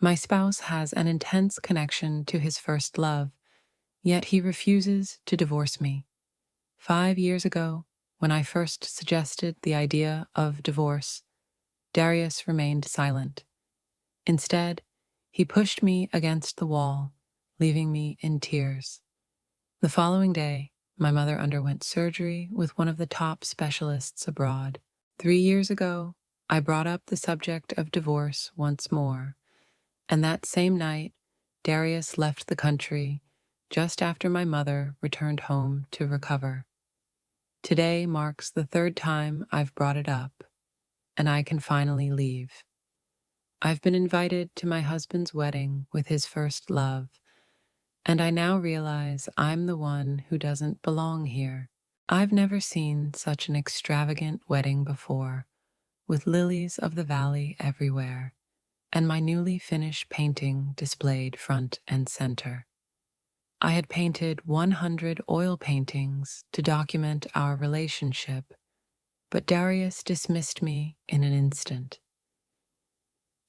My spouse has an intense connection to his first love, yet he refuses to divorce me. 5 years ago, when I first suggested the idea of divorce, Darius remained silent. Instead, he pushed me against the wall, leaving me in tears. The following day, my mother underwent surgery with one of the top specialists abroad. 3 years ago, I brought up the subject of divorce once more, and that same night, Darius left the country just after my mother returned home to recover. Today marks the third time I've brought it up, and I can finally leave. I've been invited to my husband's wedding with his first love, and I now realize I'm the one who doesn't belong here. I've never seen such an extravagant wedding before, with lilies of the valley everywhere, and my newly finished painting displayed front and center. I had painted 100 oil paintings to document our relationship, but Darius dismissed me in an instant.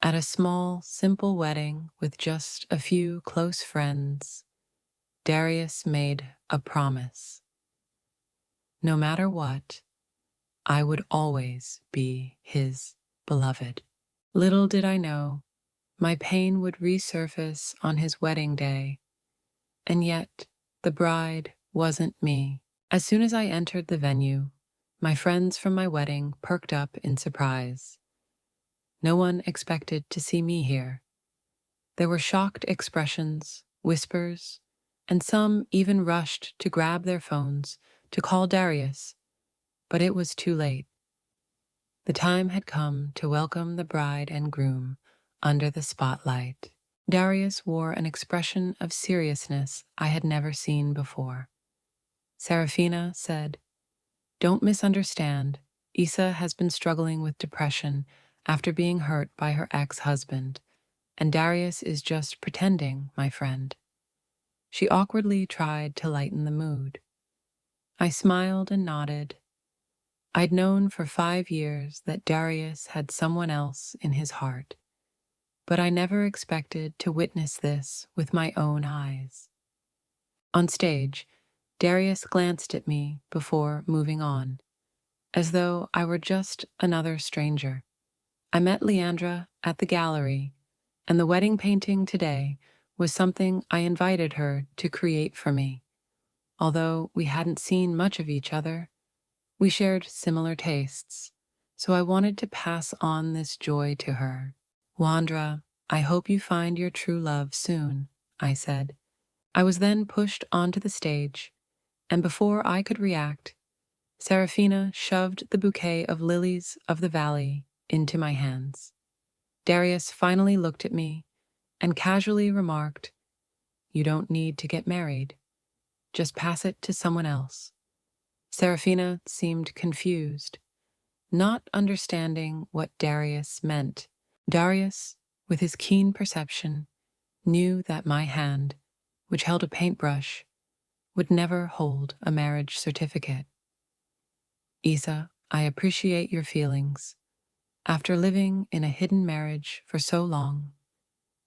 At a small, simple wedding with just a few close friends, Darius made a promise. No matter what, I would always be his beloved. Little did I know, my pain would resurface on his wedding day, and yet the bride wasn't me. As soon as I entered the venue, my friends from my wedding perked up in surprise. No one expected to see me here. There were shocked expressions, whispers, and some even rushed to grab their phones to call Darius, but it was too late. The time had come to welcome the bride and groom under the spotlight. Darius wore an expression of seriousness I had never seen before. Serafina said, "Don't misunderstand. Isa has been struggling with depression after being hurt by her ex-husband, and Darius is just pretending, my friend." She awkwardly tried to lighten the mood. I smiled and nodded. I'd known for 5 years that Darius had someone else in his heart, but I never expected to witness this with my own eyes. On stage, Darius glanced at me before moving on, as though I were just another stranger. I met Leandra at the gallery, and the wedding painting today was something I invited her to create for me. Although we hadn't seen much of each other, we shared similar tastes, so I wanted to pass on this joy to her. "Wandra, I hope you find your true love soon," I said. I was then pushed onto the stage, and before I could react, Serafina shoved the bouquet of lilies of the valley into my hands. Darius finally looked at me and casually remarked, "You don't need to get married. Just pass it to someone else." Serafina seemed confused, not understanding what Darius meant. Darius, with his keen perception, knew that my hand, which held a paintbrush, would never hold a marriage certificate. "Isa, I appreciate your feelings. After living in a hidden marriage for so long,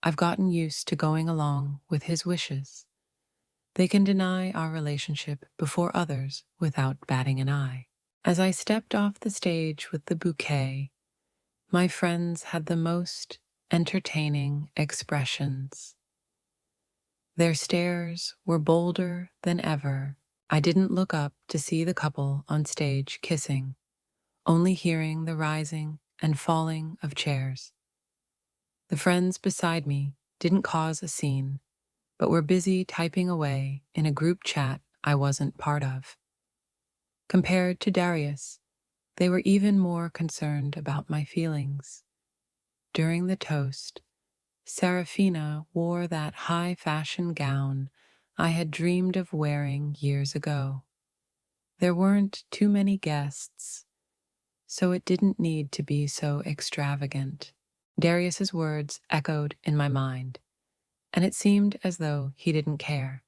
I've gotten used to going along with his wishes. They can deny our relationship before others without batting an eye." As I stepped off the stage with the bouquet, my friends had the most entertaining expressions. Their stares were bolder than ever. I didn't look up to see the couple on stage kissing, only hearing the rising and falling of chairs. The friends beside me didn't cause a scene, but were busy typing away in a group chat I wasn't part of. Compared to Darius, they were even more concerned about my feelings. During the toast, Serafina wore that high-fashion gown I had dreamed of wearing years ago. There weren't too many guests, so it didn't need to be so extravagant. Darius's words echoed in my mind, and it seemed as though he didn't care.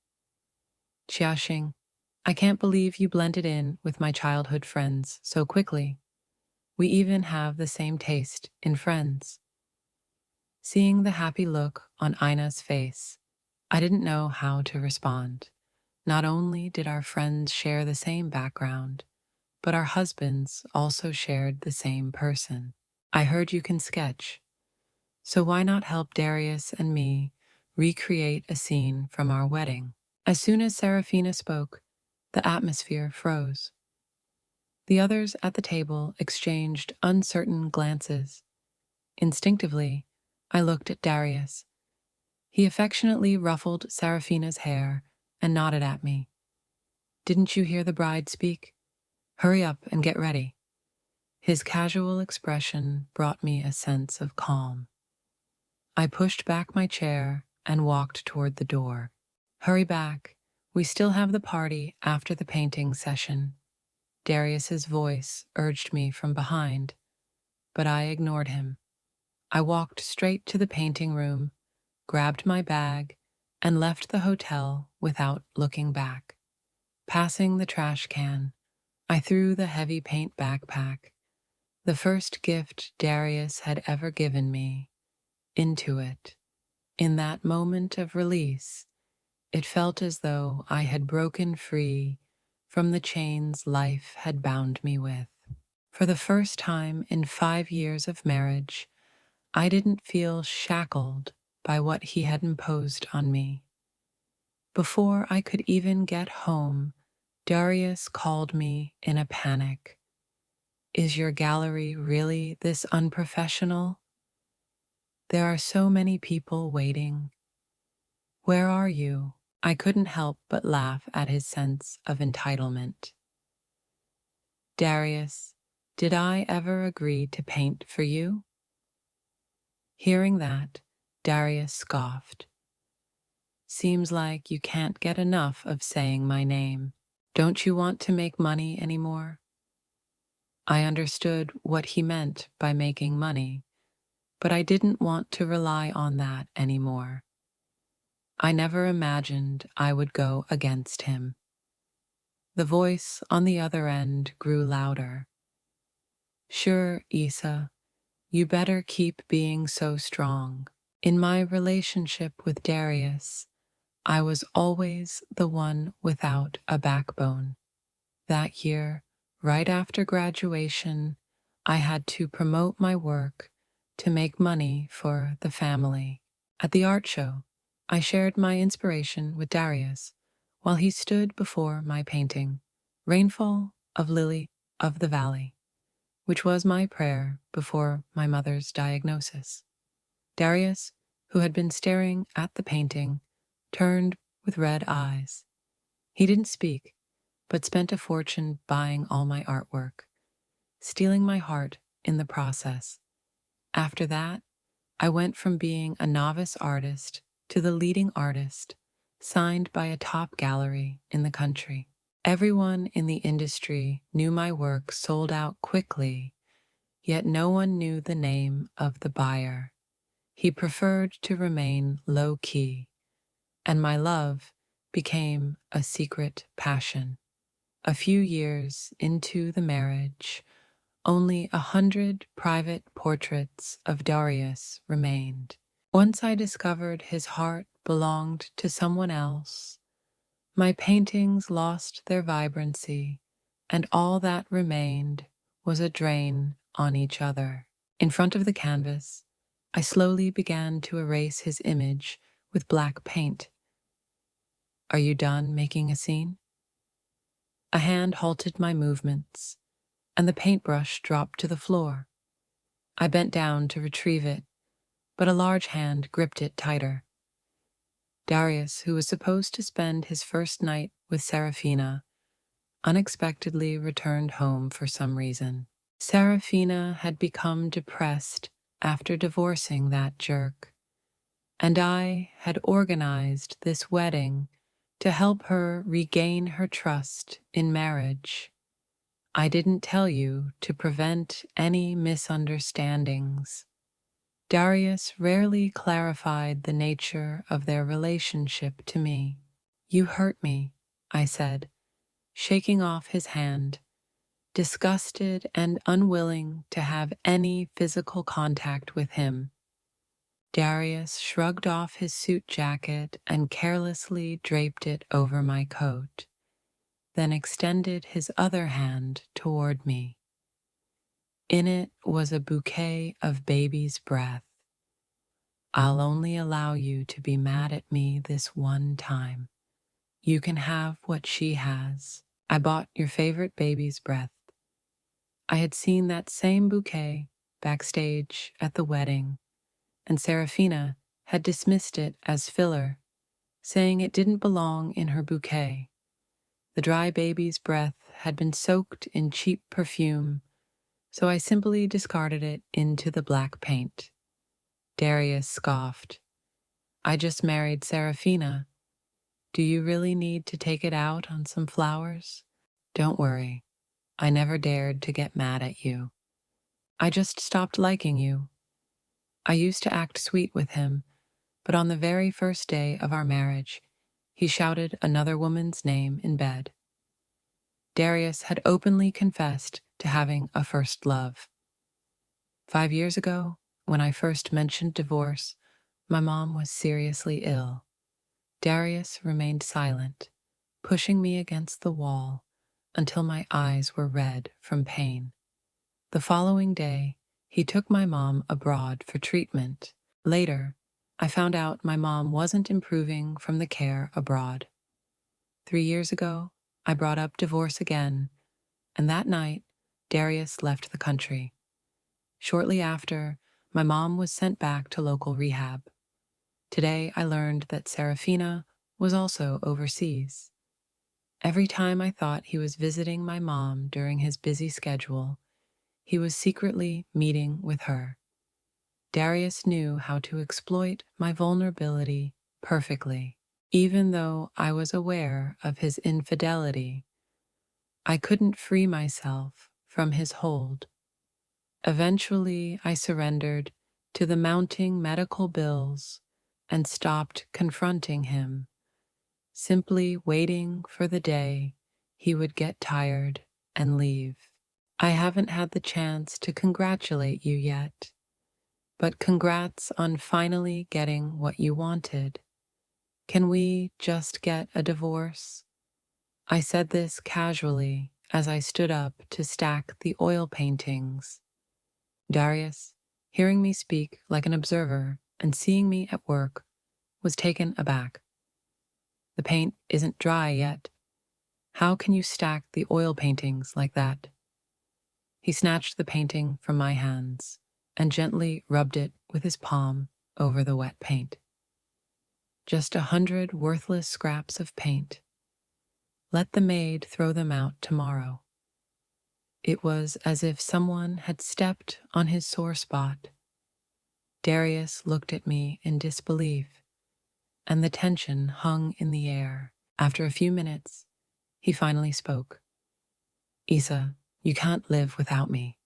"Xiaoxing, I can't believe you blended in with my childhood friends so quickly. We even have the same taste in friends." Seeing the happy look on Ina's face, I didn't know how to respond. Not only did our friends share the same background, but our husbands also shared the same person. I heard you can sketch, so why not help Darius and me recreate a scene from our wedding? As soon as Serafina spoke, the atmosphere froze. The others at the table exchanged uncertain glances. Instinctively, I looked at Darius. He affectionately ruffled Serafina's hair and nodded at me. "Didn't you hear the bride speak? Hurry up and get ready." His casual expression brought me a sense of calm. I pushed back my chair and walked toward the door. "Hurry back. We still have the party after the painting session." Darius's voice urged me from behind, but I ignored him. I walked straight to the painting room, grabbed my bag, and left the hotel without looking back. Passing the trash can, I threw the heavy paint backpack, the first gift Darius had ever given me, into it. In that moment of release, it felt as though I had broken free from the chains life had bound me with. For the first time in 5 years of marriage, I didn't feel shackled by what he had imposed on me. Before I could even get home, Darius called me in a panic. "Is your gallery really this unprofessional? There are so many people waiting. Where are you?" I couldn't help but laugh at his sense of entitlement. "Darius, did I ever agree to paint for you?" Hearing that, Darius scoffed. "Seems like you can't get enough of saying my name. Don't you want to make money anymore?" I understood what he meant by making money, but I didn't want to rely on that anymore. I never imagined I would go against him. The voice on the other end grew louder. "Sure, Issa, you better keep being so strong. In my relationship with Darius, I was always the one without a backbone. That year, right after graduation, I had to promote my work to make money for the family. At the art show, I shared my inspiration with Darius while he stood before my painting, Rainfall of Lily of the Valley, which was my prayer before my mother's diagnosis. Darius, who had been staring at the painting, turned with red eyes. He didn't speak, but spent a fortune buying all my artwork, stealing my heart in the process. After that, I went from being a novice artist to the leading artist, signed by a top gallery in the country. Everyone in the industry knew my work sold out quickly, yet no one knew the name of the buyer. He preferred to remain low-key, and my love became a secret passion. A few years into the marriage, only 100 private portraits of Darius remained. Once I discovered his heart belonged to someone else, my paintings lost their vibrancy, and all that remained was a drain on each other. In front of the canvas, I slowly began to erase his image with black paint. "Are you done making a scene?" A hand halted my movements, and the paintbrush dropped to the floor. I bent down to retrieve it, but a large hand gripped it tighter. Darius, who was supposed to spend his first night with Serafina, unexpectedly returned home for some reason. Serafina had become depressed after divorcing that jerk, and I had organized this wedding to help her regain her trust in marriage. I didn't tell you to prevent any misunderstandings. Darius rarely clarified the nature of their relationship to me. "You hurt me," I said, shaking off his hand, disgusted and unwilling to have any physical contact with him. Darius shrugged off his suit jacket and carelessly draped it over my coat, then extended his other hand toward me. In it was a bouquet of baby's breath. I'll only allow you to be mad at me this one time. You can have what she has. I bought your favorite baby's breath. I had seen that same bouquet backstage at the wedding, and Serafina had dismissed it as filler, saying it didn't belong in her bouquet. The dry baby's breath had been soaked in cheap perfume, so I simply discarded it into the black paint. Darius scoffed. I just married Serafina. Do you really need to take it out on some flowers? Don't worry. I never dared to get mad at you. I just stopped liking you. I used to act sweet with him, but on the very first day of our marriage, he shouted another woman's name in bed. Darius had openly confessed to having a first love. 5 years ago, when I first mentioned divorce, my mom was seriously ill. Darius remained silent, pushing me against the wall until my eyes were red from pain. The following day, he took my mom abroad for treatment. Later, I found out my mom wasn't improving from the care abroad. 3 years ago, I brought up divorce again, and that night, Darius left the country. Shortly after, my mom was sent back to local rehab. Today, I learned that Serafina was also overseas. Every time I thought he was visiting my mom during his busy schedule, he was secretly meeting with her. Darius knew how to exploit my vulnerability perfectly. Even though I was aware of his infidelity, I couldn't free myself from his hold. Eventually, I surrendered to the mounting medical bills and stopped confronting him, simply waiting for the day he would get tired and leave. I haven't had the chance to congratulate you yet, but congrats on finally getting what you wanted. Can we just get a divorce? I said this casually as I stood up to stack the oil paintings. Darius, hearing me speak like an observer and seeing me at work, was taken aback. The paint isn't dry yet. How can you stack the oil paintings like that? He snatched the painting from my hands and gently rubbed it with his palm over the wet paint. Just 100 worthless scraps of paint. Let the maid throw them out tomorrow. It was as if someone had stepped on his sore spot. Darius looked at me in disbelief, and the tension hung in the air. After a few minutes, he finally spoke. Isa, you can't live without me.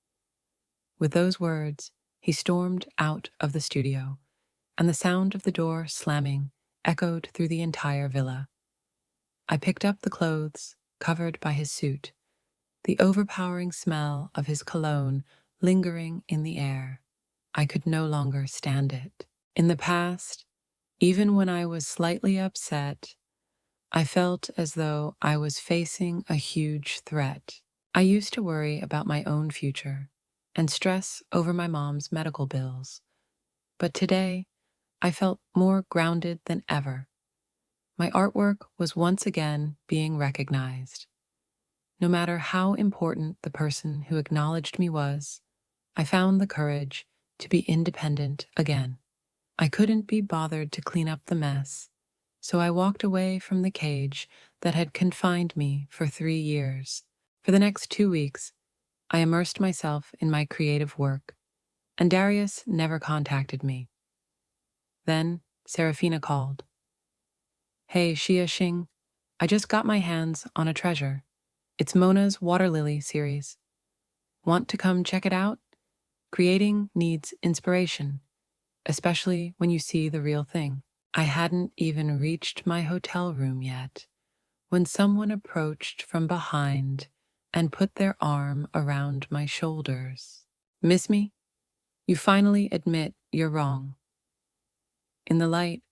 With those words, he stormed out of the studio, and the sound of the door slamming echoed through the entire villa. I picked up the clothes covered by his suit, the overpowering smell of his cologne lingering in the air. I could no longer stand it. In the past, even when I was slightly upset, I felt as though I was facing a huge threat. I used to worry about my own future and stress over my mom's medical bills. But today, I felt more grounded than ever. My artwork was once again being recognized. No matter how important the person who acknowledged me was, I found the courage to be independent again. I couldn't be bothered to clean up the mess, so I walked away from the cage that had confined me for 3 years. For the next 2 weeks, I immersed myself in my creative work, and Darius never contacted me. Then Serafina called. Hey, Xia Xing, I just got my hands on a treasure. It's Mona's Water Lily series. Want to come check it out? Creating needs inspiration, especially when you see the real thing. I hadn't even reached my hotel room yet when someone approached from behind and put their arm around my shoulders. Miss me? You finally admit you're wrong. In the light,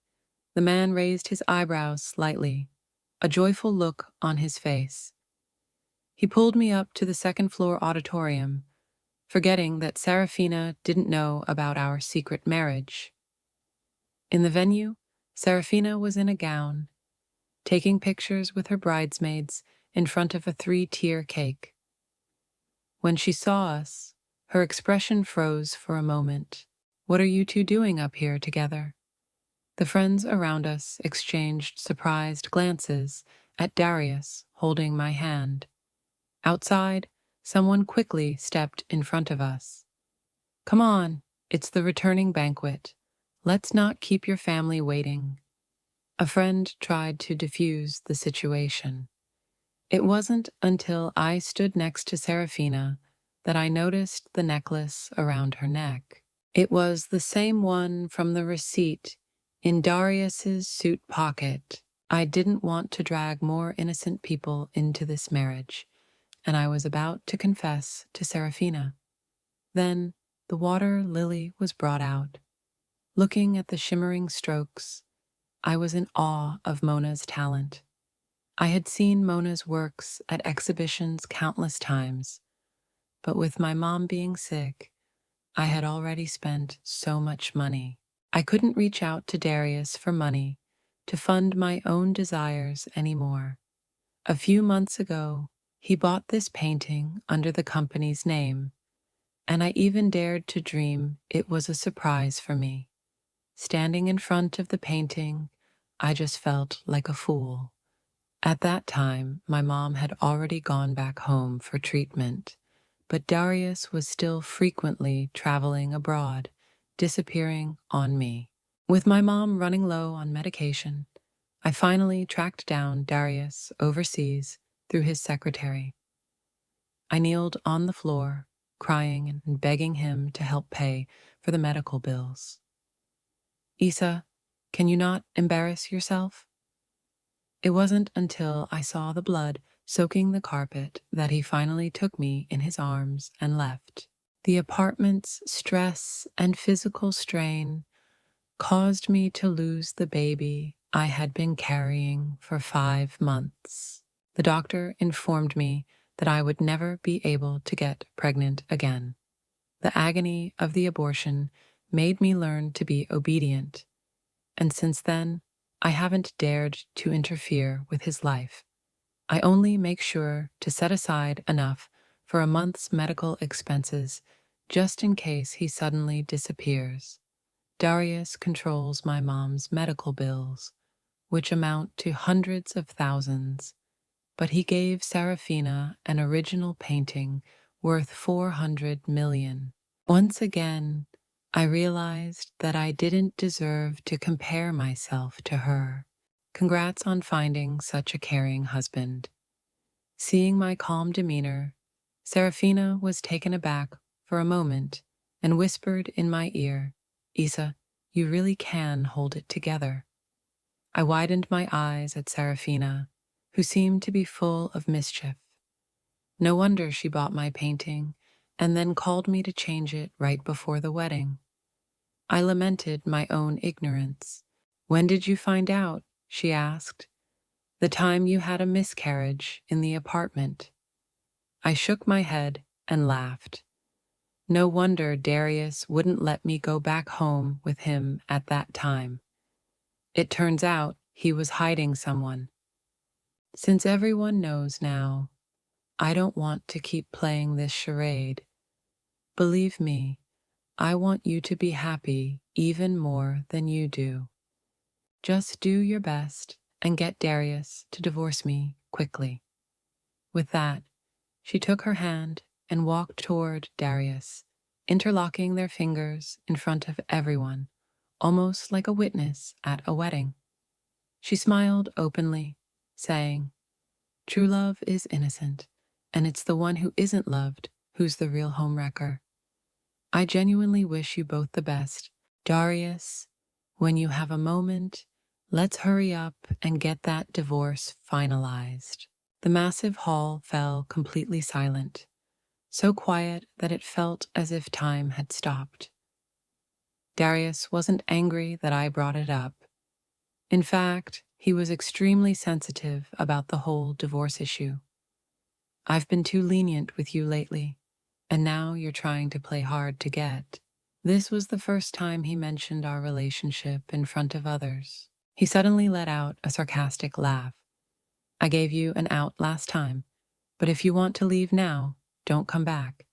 the man raised his eyebrows slightly, a joyful look on his face. He pulled me up to the second-floor auditorium, forgetting that Serafina didn't know about our secret marriage. In the venue, Serafina was in a gown, taking pictures with her bridesmaids in front of a 3-tier cake. When she saw us, her expression froze for a moment. "What are you two doing up here together?" The friends around us exchanged surprised glances at Darius holding my hand. Outside, someone quickly stepped in front of us. "Come on, it's the returning banquet. Let's not keep your family waiting." A friend tried to defuse the situation. It wasn't until I stood next to Serafina that I noticed the necklace around her neck. It was the same one from the receipt in Darius's suit pocket. I didn't want to drag more innocent people into this marriage, and I was about to confess to Serafina. Then the water lily was brought out. Looking at the shimmering strokes, I was in awe of Mona's talent. I had seen Mona's works at exhibitions countless times, but with my mom being sick, I had already spent so much money. I couldn't reach out to Darius for money to fund my own desires anymore. A few months ago, he bought this painting under the company's name, and I even dared to dream it was a surprise for me. Standing in front of the painting, I just felt like a fool. At that time, my mom had already gone back home for treatment, but Darius was still frequently traveling abroad, disappearing on me. With my mom running low on medication, I finally tracked down Darius overseas through his secretary. I kneeled on the floor, crying and begging him to help pay for the medical bills. "Isa, can you not embarrass yourself?" It wasn't until I saw the blood soaking the carpet that he finally took me in his arms and left. The apartment's stress and physical strain caused me to lose the baby I had been carrying for 5 months. The doctor informed me that I would never be able to get pregnant again. The agony of the abortion made me learn to be obedient, and since then, I haven't dared to interfere with his life. I only make sure to set aside enough for a month's medical expenses just in case he suddenly disappears. Darius controls my mom's medical bills, which amount to hundreds of thousands, but he gave Serafina an original painting worth 400 million. Once again, I realized that I didn't deserve to compare myself to her. Congrats on finding such a caring husband. Seeing my calm demeanor, Serafina was taken aback for a moment and whispered in my ear, "Isa, you really can hold it together." I widened my eyes at Serafina, who seemed to be full of mischief. No wonder she bought my painting and then called me to change it right before the wedding. I lamented my own ignorance. "When did you find out?" she asked. "The time you had a miscarriage in the apartment." I shook my head and laughed. No wonder Darius wouldn't let me go back home with him at that time. It turns out he was hiding someone. Since everyone knows now, I don't want to keep playing this charade. Believe me, I want you to be happy even more than you do. Just do your best and get Darius to divorce me quickly." With that, she took her hand and walked toward Darius, interlocking their fingers in front of everyone, almost like a witness at a wedding. She smiled openly, saying, "True love is innocent, and it's the one who isn't loved who's the real homewrecker. I genuinely wish you both the best. Darius, when you have a moment, let's hurry up and get that divorce finalized." The massive hall fell completely silent, so quiet that it felt as if time had stopped. Darius wasn't angry that I brought it up. In fact, he was extremely sensitive about the whole divorce issue. I've been too lenient with you lately, and now you're trying to play hard to get. This was the first time he mentioned our relationship in front of others. He suddenly let out a sarcastic laugh. I gave you an out last time, but if you want to leave now, don't come back.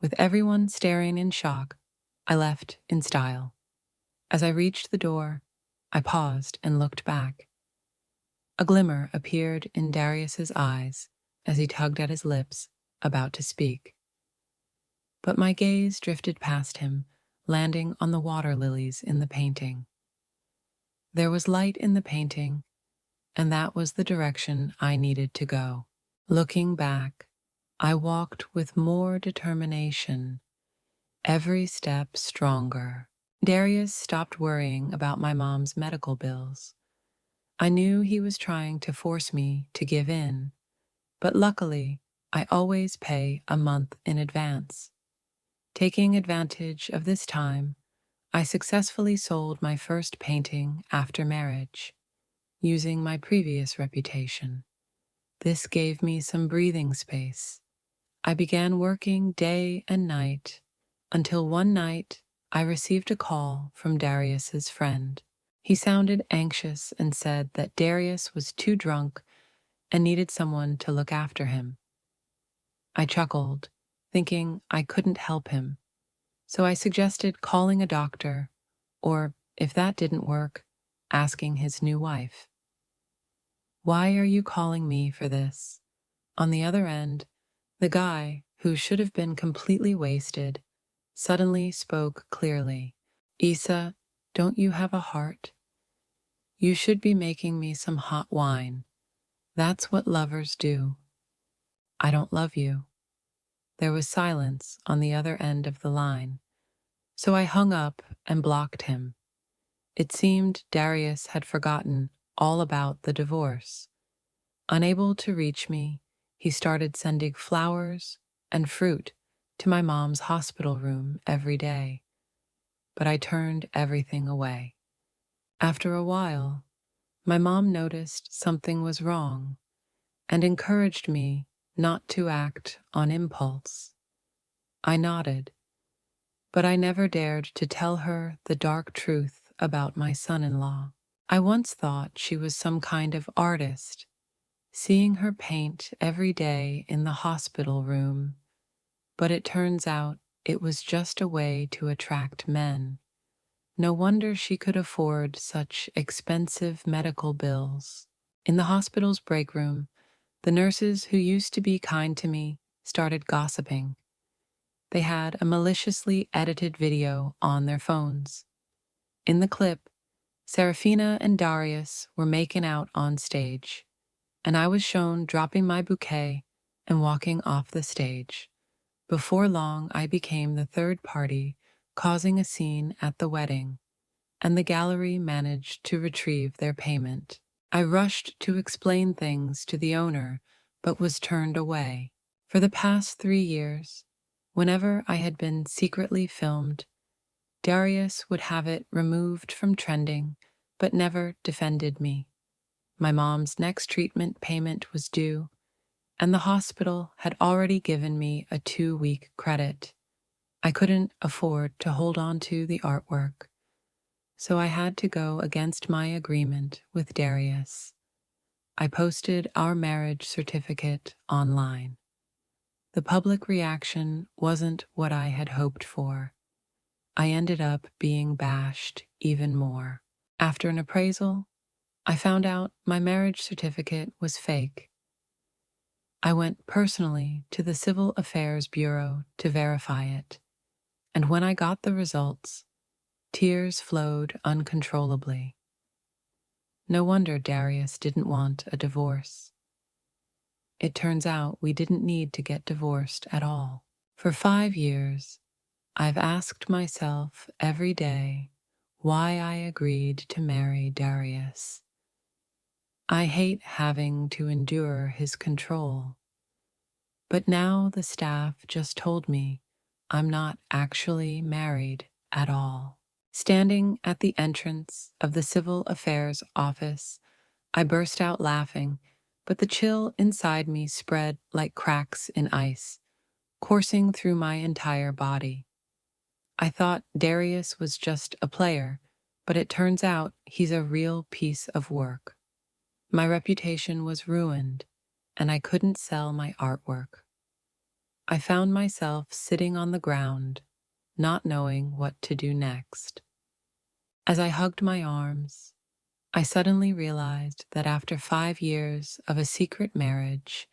With everyone staring in shock, I left in style. As I reached the door, I paused and looked back. A glimmer appeared in Darius's eyes as he tugged at his lips, about to speak. But my gaze drifted past him, landing on the water lilies in the painting. There was light in the painting, and that was the direction I needed to go. Looking back, I walked with more determination, every step stronger. Darius stopped worrying about my mom's medical bills. I knew he was trying to force me to give in, but luckily, I always pay a month in advance. Taking advantage of this time, I successfully sold my first painting after marriage, using my previous reputation. This gave me some breathing space. I began working day and night, until one night I received a call from Darius's friend. He sounded anxious and said that Darius was too drunk and needed someone to look after him. I chuckled, thinking I couldn't help him, so I suggested calling a doctor, or, if that didn't work, asking his new wife. "Why are you calling me for this?" On the other end, the guy, who should have been completely wasted, suddenly spoke clearly. "Issa, don't you have a heart? You should be making me some hot wine. That's what lovers do." "I don't love you." There was silence on the other end of the line, so I hung up and blocked him. It seemed Darius had forgotten all about the divorce. Unable to reach me, he started sending flowers and fruit to my mom's hospital room every day, but I turned everything away. After a while, my mom noticed something was wrong and encouraged me not to act on impulse. I nodded, but I never dared to tell her the dark truth about my son-in-law. I once thought she was some kind of artist, seeing her paint every day in the hospital room, but it turns out it was just a way to attract men. No wonder she could afford such expensive medical bills. In the hospital's break room, the nurses who used to be kind to me started gossiping. They had a maliciously edited video on their phones. In the clip, Serafina and Darius were making out on stage, and I was shown dropping my bouquet and walking off the stage. Before long, I became the third party, causing a scene at the wedding, and the gallery managed to retrieve their payment. I rushed to explain things to the owner, but was turned away. For the past 3 years, whenever I had been secretly filmed, Darius would have it removed from trending, but never defended me. My mom's next treatment payment was due, and the hospital had already given me a 2-week credit. I couldn't afford to hold on to the artwork, so I had to go against my agreement with Darius. I posted our marriage certificate online. The public reaction wasn't what I had hoped for. I ended up being bashed even more. After an appraisal, I found out my marriage certificate was fake. I went personally to the Civil Affairs Bureau to verify it, and when I got the results, tears flowed uncontrollably. No wonder Darius didn't want a divorce. It turns out we didn't need to get divorced at all. For 5 years, I've asked myself every day why I agreed to marry Darius. I hate having to endure his control. But now the staff just told me I'm not actually married at all. Standing at the entrance of the Civil Affairs office, I burst out laughing, but the chill inside me spread like cracks in ice, coursing through my entire body. I thought Darius was just a player, but it turns out he's a real piece of work. My reputation was ruined, and I couldn't sell my artwork. I found myself sitting on the ground, not knowing what to do next. As I hugged my arms, I suddenly realized that after 5 years of a secret marriage,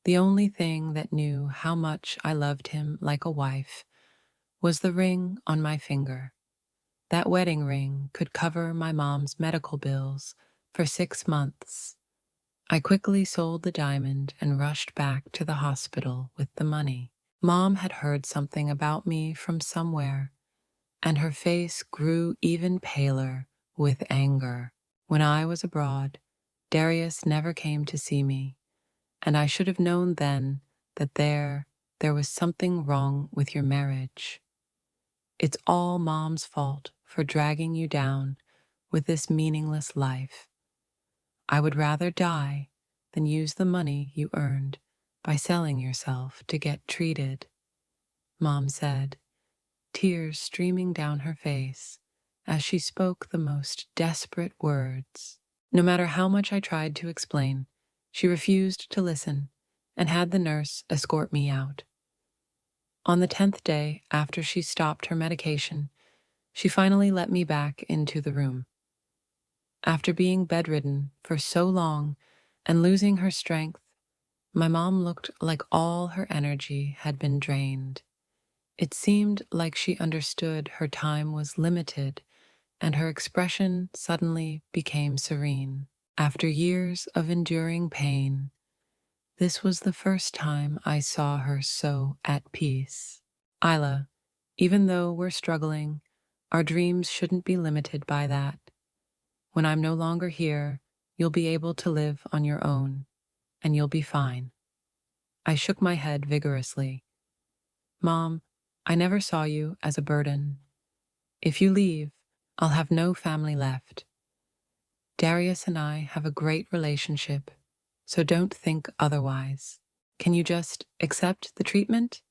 the only thing that knew how much I loved him like a wife was the ring on my finger. That wedding ring could cover my mom's medical bills for 6 months. I quickly sold the diamond and rushed back to the hospital with the money. Mom had heard something about me from somewhere, and her face grew even paler with anger. When I was abroad, Darius never came to see me, and I should have known then that there was something wrong with your marriage. It's all Mom's fault for dragging you down with this meaningless life. I would rather die than use the money you earned by selling yourself to get treated, Mom said, tears streaming down her face as she spoke the most desperate words. No matter how much I tried to explain, she refused to listen and had the nurse escort me out. On the 10th day after she stopped her medication, she finally let me back into the room. After being bedridden for so long and losing her strength, my mom looked like all her energy had been drained. It seemed like she understood her time was limited, and her expression suddenly became serene. After years of enduring pain, this was the first time I saw her so at peace. Isla, even though we're struggling, our dreams shouldn't be limited by that. When I'm no longer here, you'll be able to live on your own, and you'll be fine. I shook my head vigorously. Mom, I never saw you as a burden. If you leave, I'll have no family left. Darius and I have a great relationship, so don't think otherwise. Can you just accept the treatment?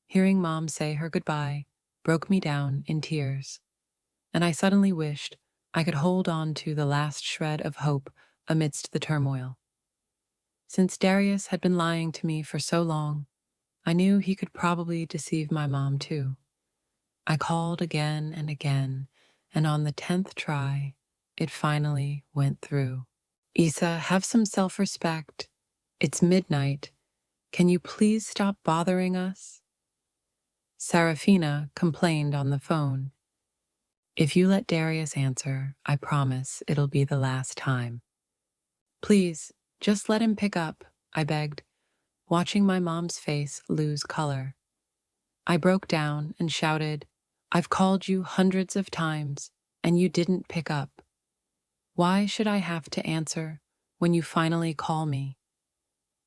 Hearing Mom say her goodbye broke me down in tears, and I suddenly wished I could hold on to the last shred of hope amidst the turmoil. Since Darius had been lying to me for so long, I knew he could probably deceive my mom too. I called again and again, and on the 10th try, it finally went through. Isa, have some self-respect. It's midnight. Can you please stop bothering us? Serafina complained on the phone. If you let Darius answer, I promise it'll be the last time. Please, just let him pick up, I begged, watching my mom's face lose color. I broke down and shouted, I've called you hundreds of times, and you didn't pick up. Why should I have to answer when you finally call me?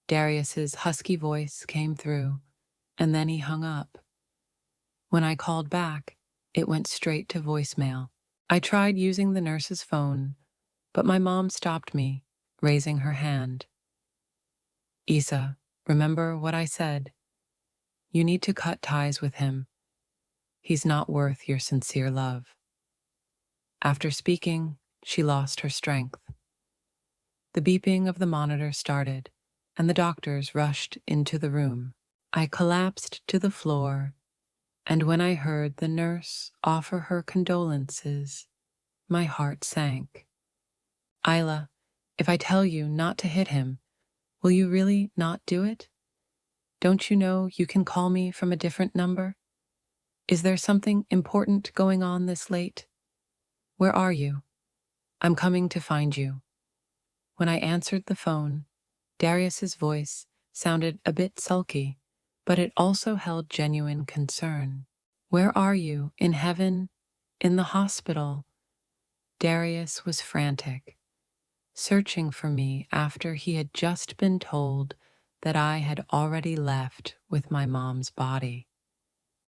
Darius's husky voice came through, and then he hung up. When I called back, it went straight to voicemail. I tried using the nurse's phone, but my mom stopped me, raising her hand. Isa, remember what I said. You need to cut ties with him. He's not worth your sincere love. After speaking, she lost her strength. The beeping of the monitor started, and the doctors rushed into the room. I collapsed to the floor, and when I heard the nurse offer her condolences, my heart sank. Isla, if I tell you not to hit him, will you really not do it? Don't you know you can call me from a different number? Is there something important going on this late? Where are you? I'm coming to find you. When I answered the phone, Darius's voice sounded a bit sulky, but it also held genuine concern. Where are you? In heaven? In the hospital? Darius was frantic, searching for me after he had just been told that I had already left with my mom's body.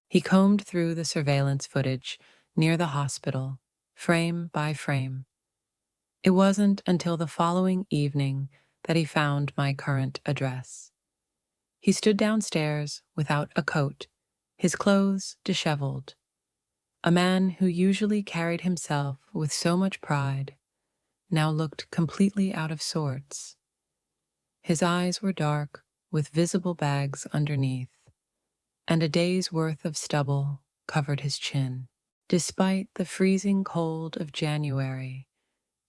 He combed through the surveillance footage near the hospital, frame by frame. It wasn't until the following evening that he found my current address. He stood downstairs without a coat, his clothes disheveled. A man who usually carried himself with so much pride now looked completely out of sorts. His eyes were dark, with visible bags underneath, and a day's worth of stubble covered his chin. Despite the freezing cold of January,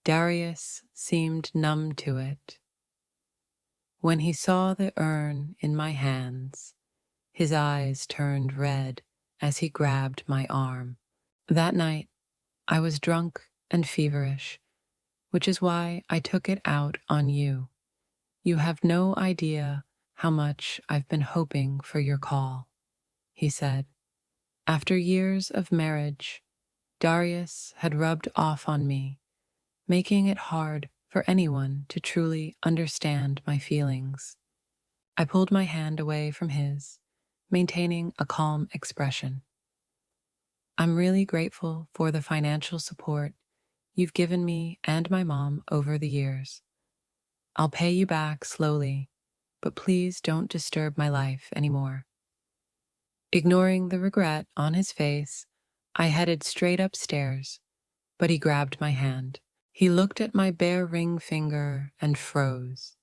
Darius seemed numb to it. When he saw the urn in my hands, his eyes turned red as he grabbed my arm. That night, I was drunk and feverish, which is why I took it out on you. You have no idea how much I've been hoping for your call, he said. After years of marriage, Darius had rubbed off on me, making it hard for anyone to truly understand my feelings. I pulled my hand away from his, maintaining a calm expression. I'm really grateful for the financial support you've given me and my mom over the years. I'll pay you back slowly, but please don't disturb my life anymore. Ignoring the regret on his face, I headed straight upstairs, but he grabbed my hand. He looked at my bare ring finger and froze.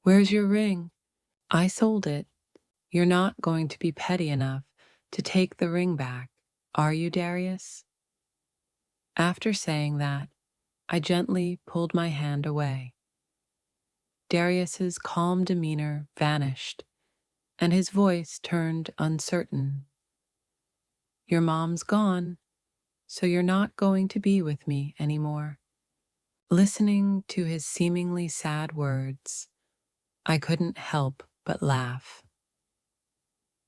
Where's your ring? I sold it. You're not going to be petty enough to take the ring back, are you, Darius? After saying that, I gently pulled my hand away. Darius's calm demeanor vanished, and his voice turned uncertain. Your mom's gone, so you're not going to be with me anymore. Listening to his seemingly sad words, I couldn't help but laugh.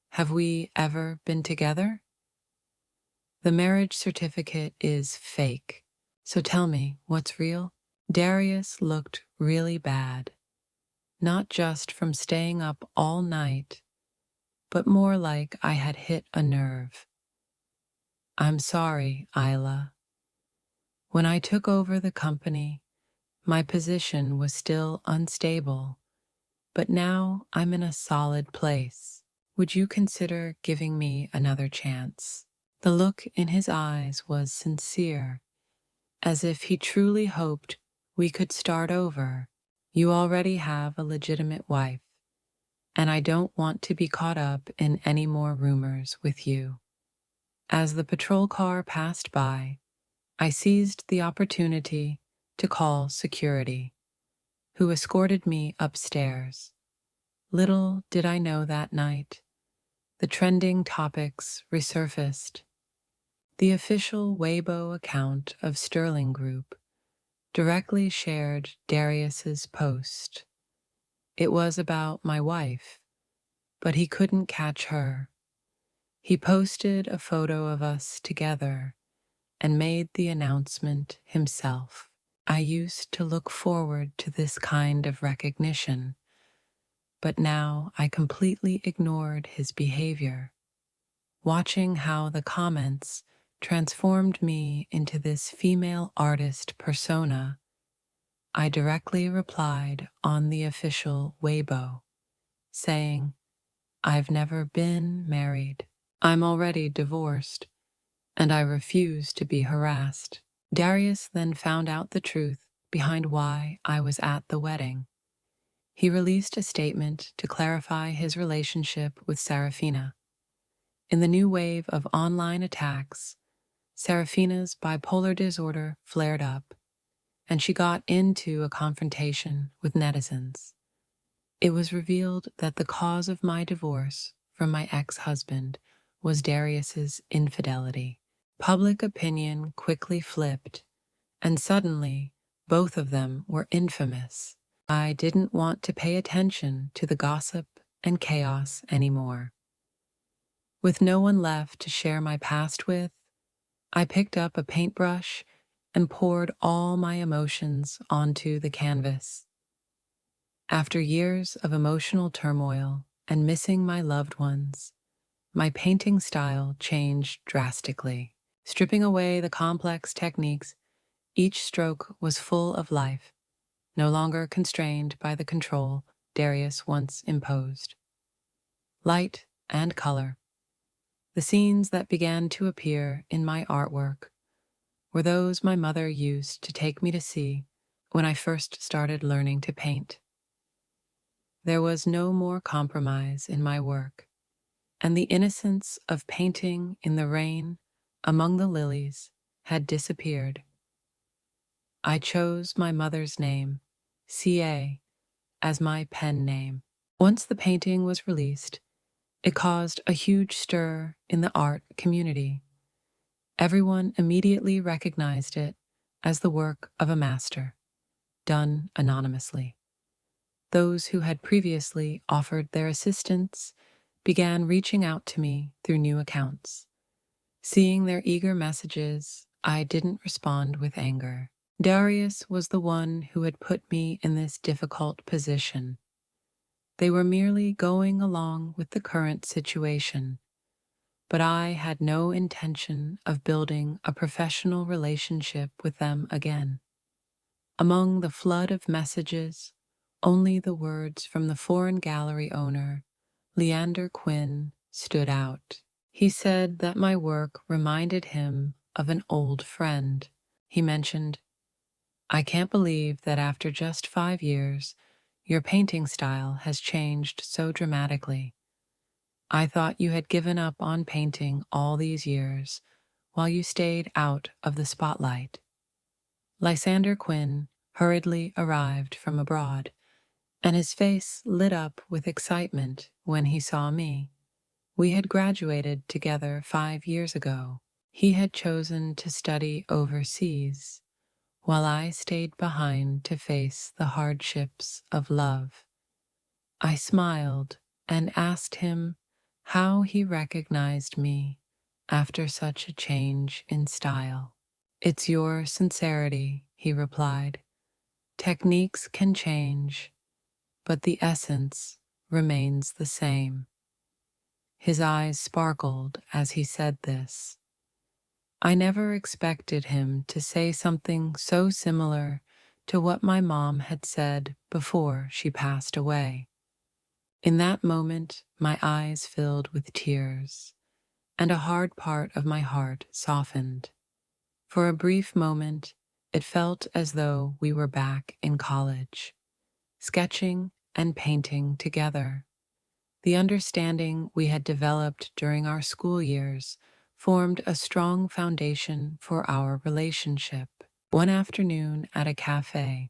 Have we ever been together? The marriage certificate is fake, so tell me what's real? Darius looked really bad, not just from staying up all night, but more like I had hit a nerve. I'm sorry, Isla. When I took over the company, my position was still unstable, but now I'm in a solid place. Would you consider giving me another chance? The look in his eyes was sincere, as if he truly hoped we could start over. You already have a legitimate wife, and I don't want to be caught up in any more rumors with you. As the patrol car passed by, I seized the opportunity to call security, who escorted me upstairs. Little did I know that night, the trending topics resurfaced. The official Weibo account of Sterling Group directly shared Darius's post. It was about my wife, but he couldn't catch her. He posted a photo of us together and made the announcement himself. I used to look forward to this kind of recognition, but now I completely ignored his behavior. Watching how the comments transformed me into this female artist persona, I directly replied on the official Weibo, saying, I've never been married. I'm already divorced, and I refuse to be harassed. Darius then found out the truth behind why I was at the wedding. He released a statement to clarify his relationship with Serafina. In the new wave of online attacks, Serafina's bipolar disorder flared up, and she got into a confrontation with netizens. It was revealed that the cause of my divorce from my ex-husband was Darius's infidelity. Public opinion quickly flipped, and suddenly both of them were infamous. I didn't want to pay attention to the gossip and chaos anymore. With no one left to share my past with, I picked up a paintbrush and poured all my emotions onto the canvas. After years of emotional turmoil and missing my loved ones, my painting style changed drastically. Stripping away the complex techniques, each stroke was full of life, no longer constrained by the control Darius once imposed. Light and color. The scenes that began to appear in my artwork were those my mother used to take me to see when I first started learning to paint. There was no more compromise in my work, and the innocence of painting in the rain among the lilies had disappeared. I chose my mother's name, C.A., as my pen name. Once the painting was released, it caused a huge stir in the art community. Everyone immediately recognized it as the work of a master, done anonymously. Those who had previously offered their assistance began reaching out to me through new accounts. Seeing their eager messages, I didn't respond with anger. Darius was the one who had put me in this difficult position. They were merely going along with the current situation, but I had no intention of building a professional relationship with them again. Among the flood of messages, only the words from the foreign gallery owner, Leander Quinn, stood out. He said that my work reminded him of an old friend. He mentioned, "I can't believe that after just 5 years, your painting style has changed so dramatically. I thought you had given up on painting all these years while you stayed out of the spotlight." Lysander Quinn hurriedly arrived from abroad, and his face lit up with excitement when he saw me. We had graduated together 5 years ago. He had chosen to study overseas, while I stayed behind to face the hardships of love. I smiled and asked him how he recognized me after such a change in style. "It's your sincerity," he replied. "Techniques can change, but the essence remains the same." His eyes sparkled as he said this. I never expected him to say something so similar to what my mom had said before she passed away. In that moment, my eyes filled with tears, and a hard part of my heart softened. For a brief moment, it felt as though we were back in college, sketching and painting together. The understanding we had developed during our school years formed a strong foundation for our relationship. One afternoon at a cafe,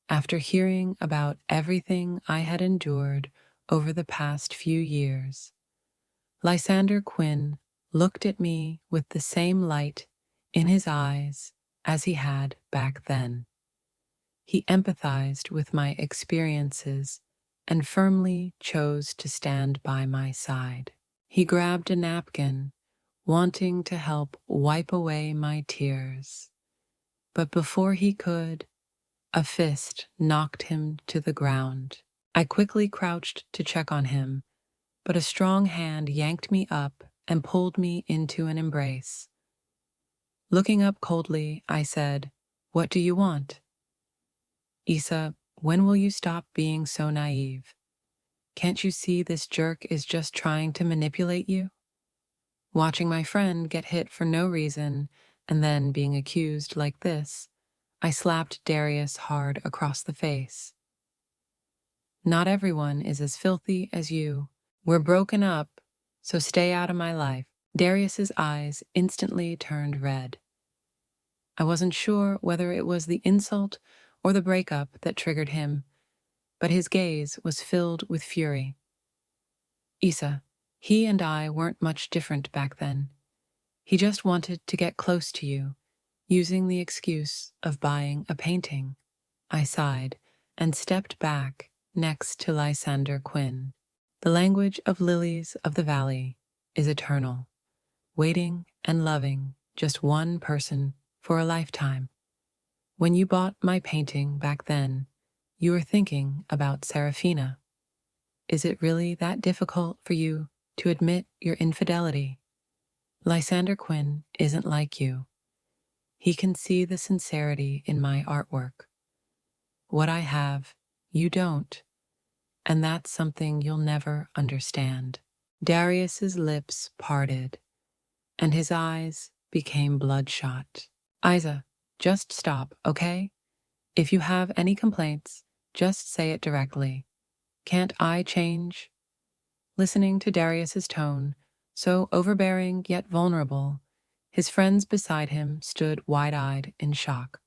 after hearing about everything I had endured over the past few years, Lysander Quinn looked at me with the same light in his eyes as he had back then. He empathized with my experiences and firmly chose to stand by my side. He grabbed a napkin, wanting to help wipe away my tears. But before he could, a fist knocked him to the ground. I quickly crouched to check on him, but a strong hand yanked me up and pulled me into an embrace. Looking up coldly, I said, "What do you want?" "Issa, when will you stop being so naive? Can't you see this jerk is just trying to manipulate you?" Watching my friend get hit for no reason and then being accused like this, I slapped Darius hard across the face. "Not everyone is as filthy as you. We're broken up, so stay out of my life." Darius's eyes instantly turned red. I wasn't sure whether it was the insult or the breakup that triggered him, but his gaze was filled with fury. "Issa, he and I weren't much different back then. He just wanted to get close to you, using the excuse of buying a painting." I sighed and stepped back next to Lysander Quinn. The language of lilies of the valley is eternal, waiting and loving just one person for a lifetime. When you bought my painting back then, you were thinking about Serafina. Is it really that difficult for you to admit your infidelity. Lysander Quinn isn't like you. He can see the sincerity in my artwork. What I have, you don't, and that's something you'll never understand. Darius's lips parted, and his eyes became bloodshot. Isa, just stop, okay? If you have any complaints, just say it directly. Can't I change? Listening to Darius's tone, so overbearing yet vulnerable, his friends beside him stood wide-eyed in shock.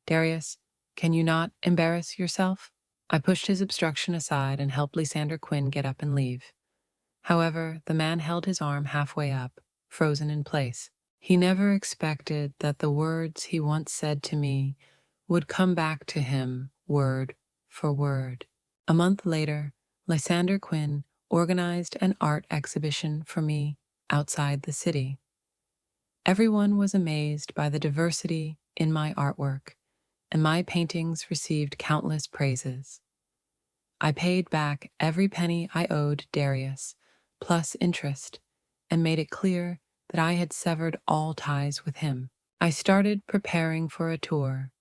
Darius, can you not embarrass yourself? I pushed his obstruction aside and helped Lysander Quinn get up and leave. However, the man held his arm halfway up, frozen in place. He never expected that the words he once said to me would come back to him word for word. A month later, Lysander Quinn organized an art exhibition for me outside the city. Everyone was amazed by the diversity in my artwork, and my paintings received countless praises. I paid back every penny I owed Darius, plus interest, and made it clear that I had severed all ties with him. I started preparing for a tour,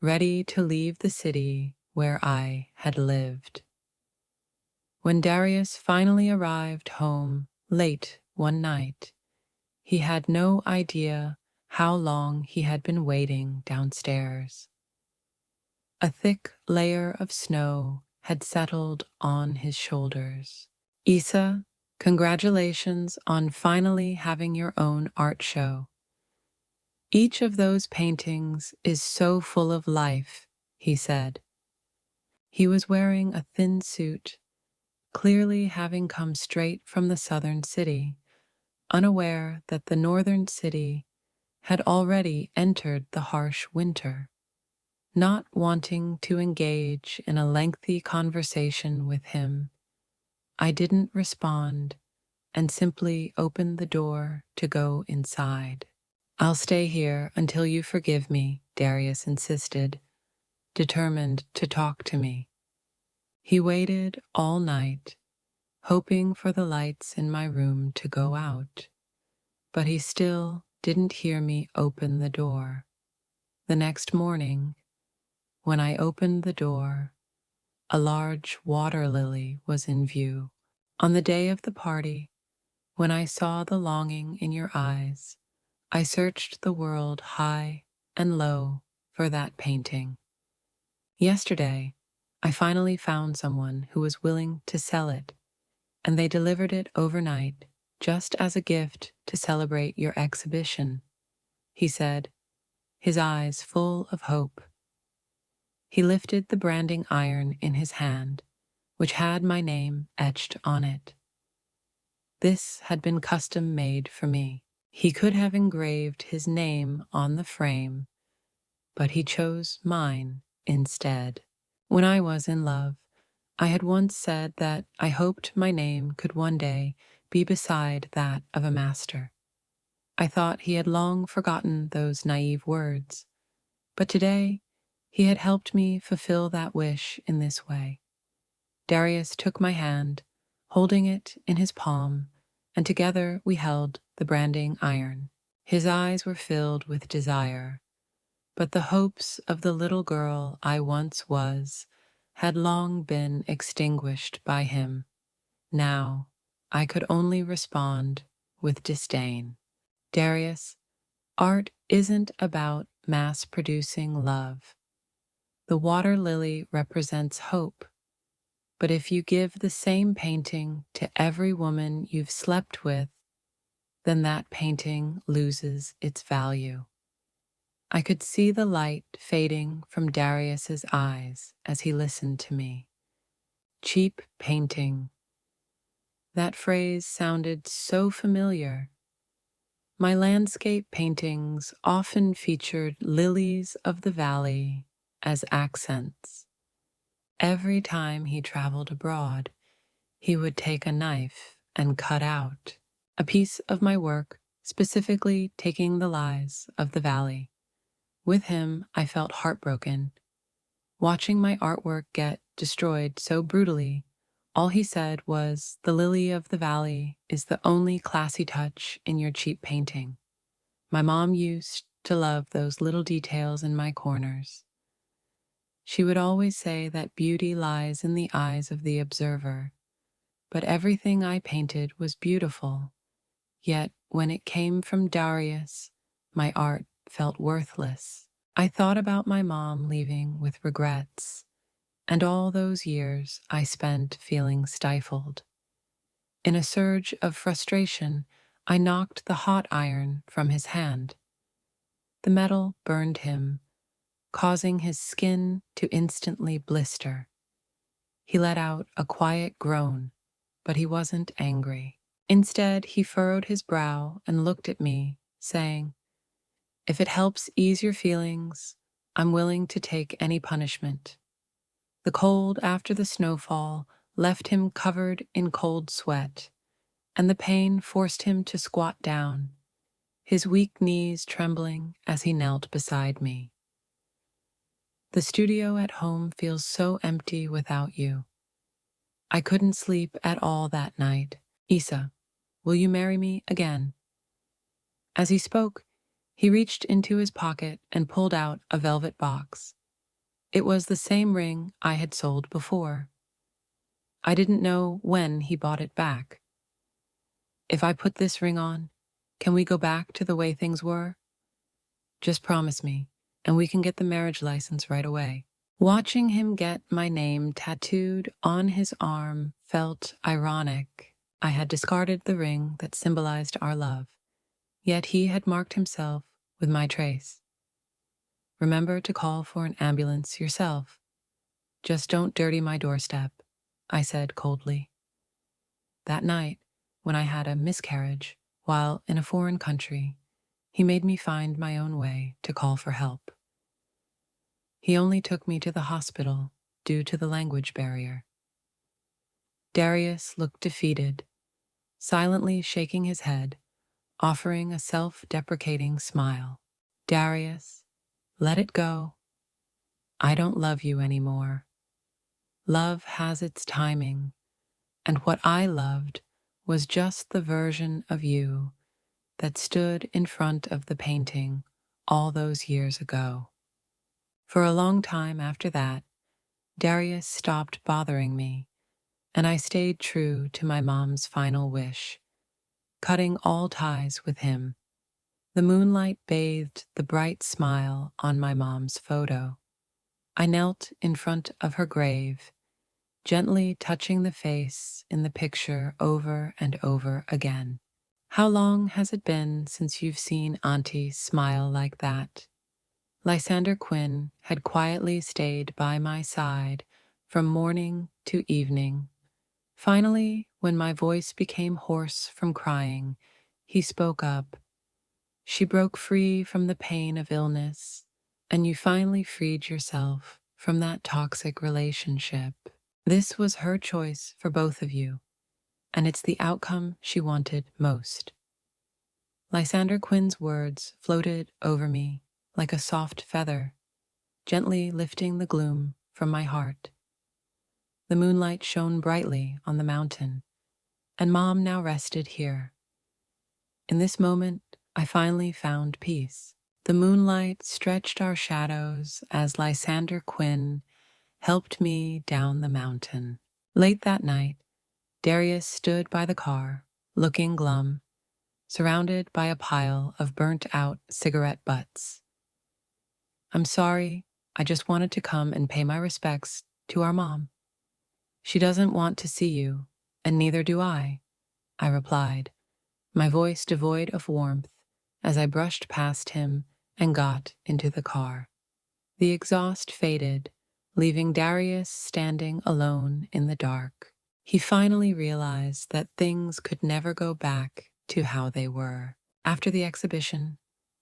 ready to leave the city where I had lived. When Darius finally arrived home late one night, he had no idea how long he had been waiting downstairs. A thick layer of snow had settled on his shoulders. Isa, congratulations on finally having your own art show. Each of those paintings is so full of life, he said. He was wearing a thin suit, clearly having come straight from the southern city, unaware that the northern city had already entered the harsh winter. Not wanting to engage in a lengthy conversation with him, I didn't respond and simply opened the door to go inside. I'll stay here until you forgive me, Darius insisted, determined to talk to me. He waited all night, hoping for the lights in my room to go out, but he still didn't hear me open the door. The next morning, when I opened the door, a large water lily was in view. On the day of the party, when I saw the longing in your eyes, I searched the world high and low for that painting. Yesterday, I finally found someone who was willing to sell it, and they delivered it overnight just as a gift to celebrate your exhibition, he said, his eyes full of hope. He lifted the branding iron in his hand, which had my name etched on it. This had been custom made for me. He could have engraved his name on the frame, but he chose mine instead. When I was in love, I had once said that I hoped my name could one day be beside that of a master. I thought he had long forgotten those naive words, but today he had helped me fulfill that wish in this way. Darius took my hand, holding it in his palm, and together we held the branding iron. His eyes were filled with desire, but the hopes of the little girl I once was had long been extinguished by him. Now I could only respond with disdain. Darius, art isn't about mass-producing love. The water lily represents hope, but if you give the same painting to every woman you've slept with, then that painting loses its value. I could see the light fading from Darius's eyes as he listened to me. Cheap painting. That phrase sounded so familiar. My landscape paintings often featured lilies of the valley as accents. Every time he traveled abroad, he would take a knife and cut out a piece of my work, specifically taking the lies of the valley. With him, I felt heartbroken. Watching my artwork get destroyed so brutally All he said was, "The lily of the valley is the only classy touch in your cheap painting." My mom used to love those little details in my corners. She would always say that beauty lies in the eyes of the observer, but everything I painted was beautiful. Yet, when it came from Darius, my art felt worthless. I thought about my mom leaving with regrets, and all those years I spent feeling stifled. In a surge of frustration, I knocked the hot iron from his hand. The metal burned him, causing his skin to instantly blister. He let out a quiet groan, but he wasn't angry. Instead, he furrowed his brow and looked at me, saying, "If it helps ease your feelings, I'm willing to take any punishment." The cold after the snowfall left him covered in cold sweat, and the pain forced him to squat down, his weak knees trembling as he knelt beside me. "The studio at home feels so empty without you. I couldn't sleep at all that night. Isa, will you marry me again?" As he spoke, he reached into his pocket and pulled out a velvet box. It was the same ring I had sold before. I didn't know when he bought it back. "If I put this ring on, can we go back to the way things were? Just promise me, and we can get the marriage license right away." Watching him get my name tattooed on his arm felt ironic. I had discarded the ring that symbolized our love, yet he had marked himself with my trace. "Remember to call for an ambulance yourself. Just don't dirty my doorstep," I said coldly. That night, when I had a miscarriage while in a foreign country, he made me find my own way to call for help. He only took me to the hospital due to the language barrier. Darius looked defeated, silently shaking his head, offering a self-deprecating smile. "Darius, let it go. I don't love you anymore. Love has its timing, and what I loved was just the version of you that stood in front of the painting all those years ago." For a long time after that, Darius stopped bothering me, and I stayed true to my mom's final wish, cutting all ties with him. The moonlight bathed the bright smile on my mom's photo. I knelt in front of her grave, gently touching the face in the picture over and over again. "How long has it been since you've seen Auntie smile like that?" Lysander Quinn had quietly stayed by my side from morning to evening. Finally, when my voice became hoarse from crying, he spoke up. "She broke free from the pain of illness, and you finally freed yourself from that toxic relationship. This was her choice for both of you, and it's the outcome she wanted most." Lysander Quinn's words floated over me like a soft feather, gently lifting the gloom from my heart. The moonlight shone brightly on the mountain, and Mom now rested here. In this moment, I finally found peace. The moonlight stretched our shadows as Lysander Quinn helped me down the mountain. Late that night, Darius stood by the car, looking glum, surrounded by a pile of burnt-out cigarette butts. "I'm sorry, I just wanted to come and pay my respects to our mom. She doesn't want to see you, and neither do I," I replied, my voice devoid of warmth as I brushed past him and got into the car. The exhaust faded, leaving Darius standing alone in the dark. He finally realized that things could never go back to how they were. After the exhibition,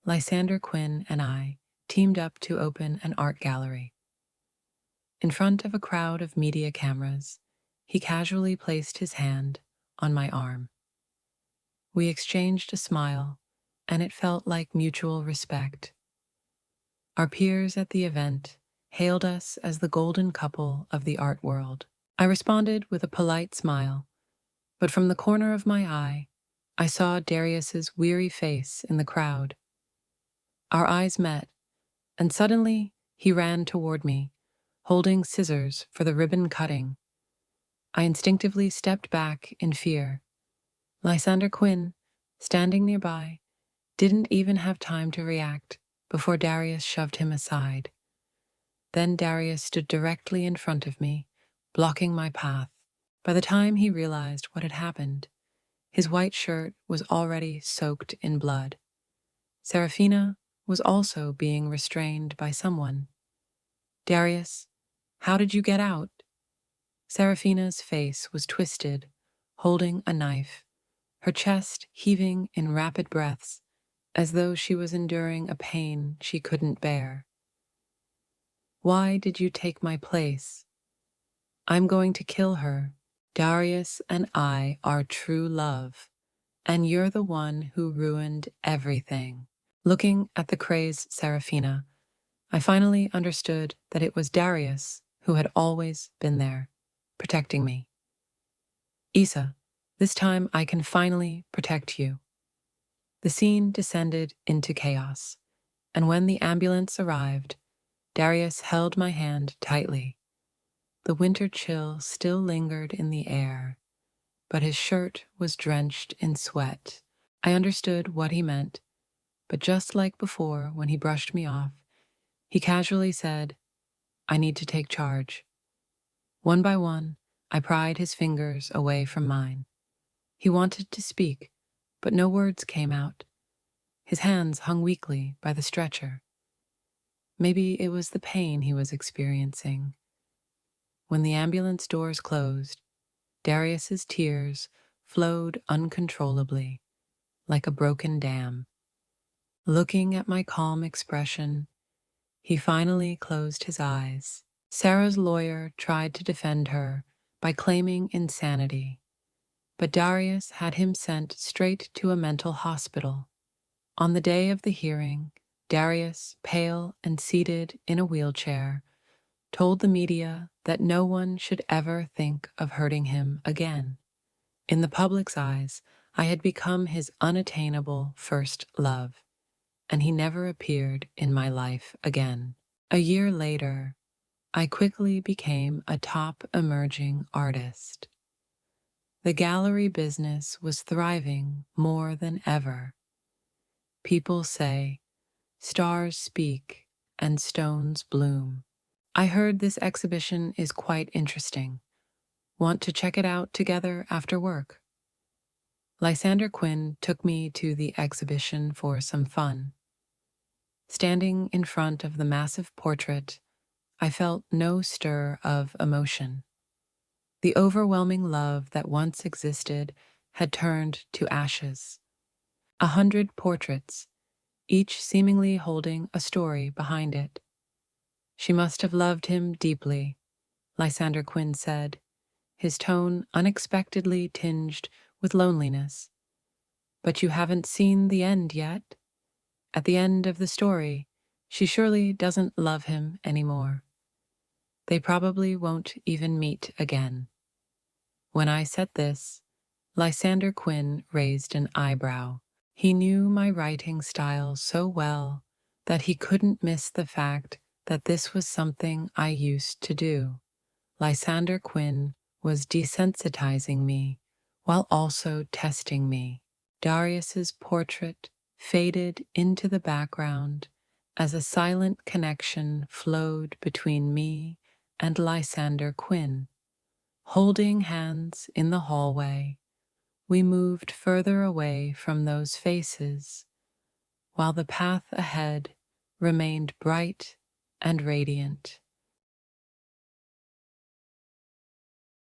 Lysander Quinn and I teamed up to open an art gallery. In front of a crowd of media cameras, he casually placed his hand on my arm. We exchanged a smile, and it felt like mutual respect. Our peers at the event hailed us as the golden couple of the art world. I responded with a polite smile, but from the corner of my eye, I saw Darius's weary face in the crowd. Our eyes met, and suddenly he ran toward me, holding scissors for the ribbon cutting. I instinctively stepped back in fear. Lysander Quinn, standing nearby, didn't even have time to react before Darius shoved him aside. Then Darius stood directly in front of me, blocking my path. By the time he realized what had happened, his white shirt was already soaked in blood. Serafina was also being restrained by someone. Darius, how did you get out? Serafina's face was twisted, holding a knife, her chest heaving in rapid breaths, as though she was enduring a pain she couldn't bear. Why did you take my place? I'm going to kill her. Darius and I are true love, and you're the one who ruined everything. Looking at the crazed Serafina, I finally understood that it was Darius who had always been there, protecting me. Issa, this time I can finally protect you. The scene descended into chaos, and when the ambulance arrived, Darius held my hand tightly. The winter chill still lingered in the air, but his shirt was drenched in sweat. I understood what he meant, but just like before when he brushed me off, he casually said, I need to take charge. One by one, I pried his fingers away from mine. He wanted to speak, but no words came out. His hands hung weakly by the stretcher. Maybe it was the pain he was experiencing. When the ambulance doors closed, Darius's tears flowed uncontrollably, like a broken dam. Looking at my calm expression, he finally closed his eyes. Sarah's lawyer tried to defend her by claiming insanity, but Darius had him sent straight to a mental hospital. On the day of the hearing, Darius, pale and seated in a wheelchair, told the media that no one should ever think of hurting him again. In the public's eyes, I had become his unattainable first love, and he never appeared in my life again. A year later, I quickly became a top emerging artist. The gallery business was thriving more than ever. People say, stars speak and stones bloom. I heard this exhibition is quite interesting. Want to check it out together after work? Lysander Quinn took me to the exhibition for some fun. Standing in front of the massive portrait, I felt no stir of emotion. The overwhelming love that once existed had turned to ashes. 100 portraits, each seemingly holding a story behind it. She must have loved him deeply, Lysander Quinn said, his tone unexpectedly tinged with loneliness. But you haven't seen the end yet? At the end of the story, she surely doesn't love him anymore. They probably won't even meet again. When I said this, Lysander Quinn raised an eyebrow. He knew my writing style so well that he couldn't miss the fact that this was something I used to do. Lysander Quinn was desensitizing me while also testing me. Darius's portrait faded into the background as a silent connection flowed between me and Lysander Quinn. Holding hands in the hallway, we moved further away from those faces, while the path ahead remained bright and radiant.